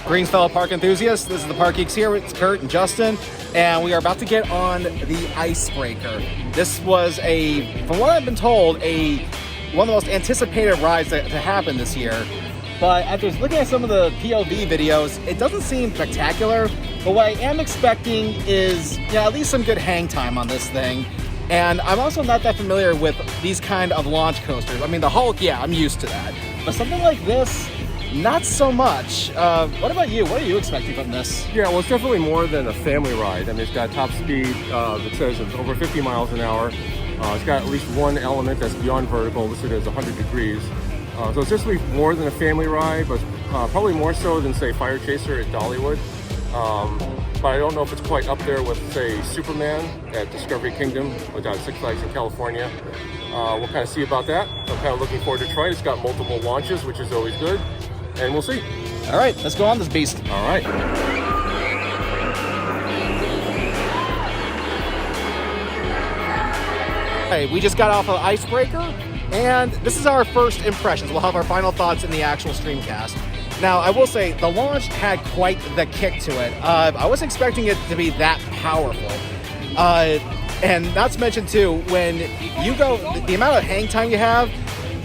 Greetings, fellow park enthusiasts. This is the Park Geeks here. It's Curt and Justin, and we are about to get on the Icebreaker. This was from what I've been told, one of the most anticipated rides to happen this year. But after looking at some of the POV videos, it doesn't seem spectacular. But what I am expecting is, at least some good hang time on this thing. And I'm also not that familiar with these kind of launch coasters. I mean, the Hulk, yeah, I'm used to that. But something like this, not so much. What about you? What are you expecting from this? Yeah, well, it's definitely more than a family ride. I mean, it's got top speed that says it's over 50 miles an hour. It's got at least one element that's beyond vertical, listed as 100 degrees. So it's definitely more than a family ride, but probably more so than, say, Fire Chaser at Dollywood. But I don't know if it's quite up there with, say, Superman at Discovery Kingdom, which is Six Flags in California. We'll kind of see about that. I'm kind of looking forward to try it. It's got multiple launches, which is always good. And we'll see. All right, let's go on this beast. All right. Hey, we just got off of Icebreaker, and this is our first impressions. We'll have our final thoughts in the actual streamcast. Now, I will say, the launch had quite the kick to it. I wasn't expecting it to be that powerful. And not to mention, too, when you go, the amount of hang time you have,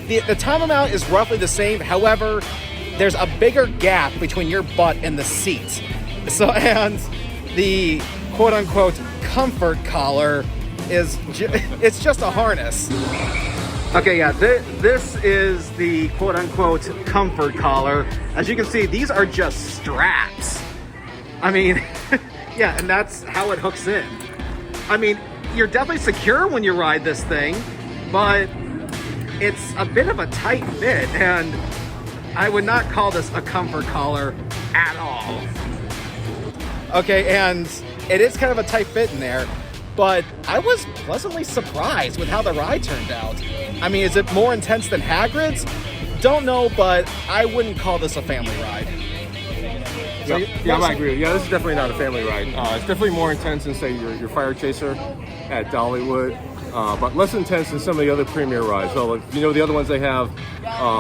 the time amount is roughly the same. However, there's a bigger gap between your butt and the seat. So, and the quote-unquote comfort collar it's just a harness. Okay, yeah, this is the quote-unquote comfort collar. As you can see, these are just straps. I mean, yeah, and that's how it hooks in. I mean, you're definitely secure when you ride this thing, but it's a bit of a tight fit, and I would not call this a comfort collar at all. Okay, and it is kind of a tight fit in there, but I was pleasantly surprised with how the ride turned out. I mean, is it more intense than Hagrid's? Don't know, but I wouldn't call this a family ride. So, yeah, I might agree. Yeah, this is definitely not a family ride. It's definitely more intense than, say, your Fire Chaser at Dollywood, but less intense than some of the other premier rides. So, the other ones they have,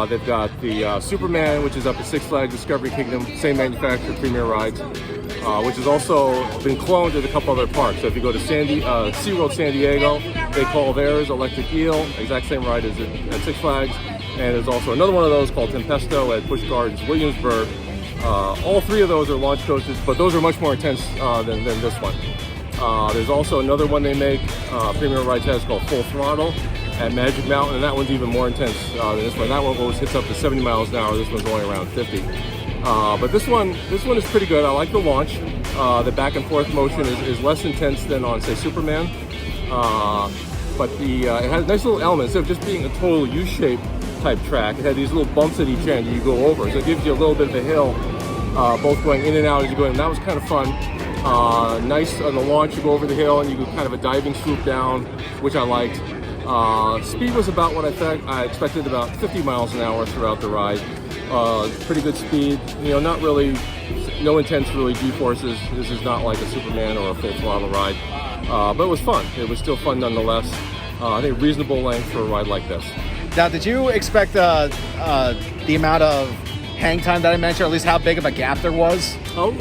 they've got the Superman, which is up at Six Flags Discovery Kingdom, same manufacturer, premier rides, which has also been cloned at a couple other parks. So if you go to SeaWorld San Diego, they call theirs Electric Eel, exact same ride as at Six Flags. And there's also another one of those called Tempesto at Busch Gardens, Williamsburg. All three of those are launch coasters, but those are much more intense than this one. There's also another one they make, Premier Rides has, called Full Throttle at Magic Mountain, and that one's even more intense than this one. That one hits up to 70 miles an hour. This one's only around 50. But this one is pretty good. I like the launch. The back and forth motion is less intense than on, say, Superman. But it has nice little elements. Instead of just being a total U-shaped type track, it had these little bumps at each end you go over. So it gives you a little bit of a hill, both going in and out as you go in. That was kind of fun. Nice on the launch, you go over the hill and you do kind of a diving swoop down, which I liked. Speed was about what I expected, about 50 miles an hour throughout the ride. Pretty good speed, not really, no intense really G-forces. This is not like a Superman or a Full Throttle ride, but it was fun. It was still fun nonetheless. I think reasonable length for a ride like this. Now, did you expect the amount of hang time that I mentioned, or at least how big of a gap there was? Oh,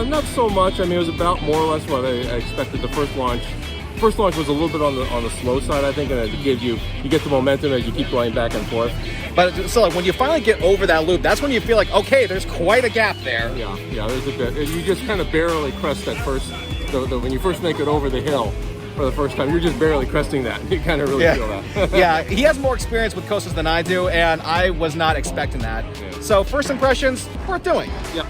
not so much. I mean, it was about more or less what I expected. The first launch was a little bit on the slow side, I think, and it gives you get the momentum as you keep going back and forth. But so, like, when you finally get over that loop, that's when you feel like, okay, there's quite a gap there. Yeah, there's a bit. You just kind of barely crest that first. When you first make it over the hill for the first time, you're just barely cresting that. You kind of really feel that. Yeah, he has more experience with coasters than I do, and I was not expecting that. Yeah. So first impressions, worth doing. Yeah.